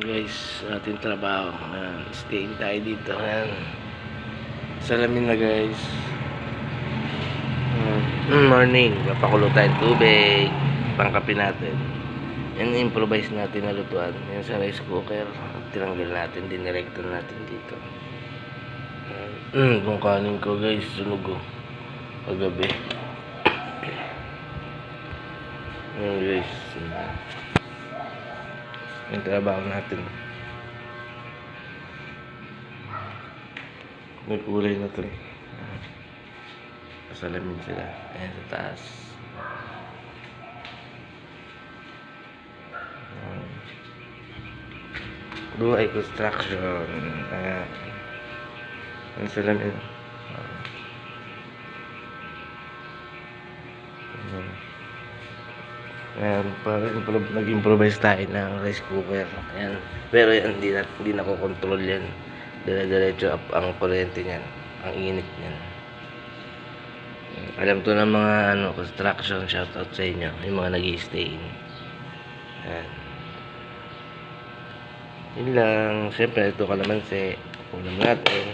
Guys, ating trabaho. Stayin tayo dito. Ayan. Salamin na guys. Morning. Papakulo tayong tubig. Pangkape natin. Yan improvise natin na lutuan. Yan sa rice cooker. Tinanggal natin. Dinirekta natin dito. Kung kanin ko guys. Sunog ko. Paggabi. Ayan guys. Yung trabaho natin. May kulay na to. Kasalamin sila. Ayan sa taas. Buhay construction. Ayan. Ang salamin. Ayan, nag-improvise tayo ng rice cooker. Ayan. Pero yan, hindi na ko control yan. Dire-diretso up ang kuryente niyan. Ang init niyan. Alam to ng mga construction, shoutout sa inyo. Yung mga nag-i-stay. Ayan. Yun lang. Siyempre, ito kalamansi. Ulam natin.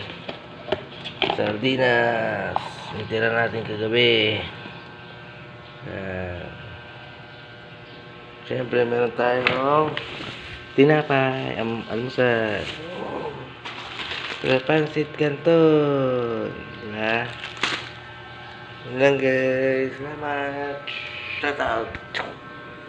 Sardinas. Yung tira natin kagabi. Ayan. Siyempre, meron tayong tinapay, almusal, pansit canton, diba? Yun lang guys, salamat, shout out.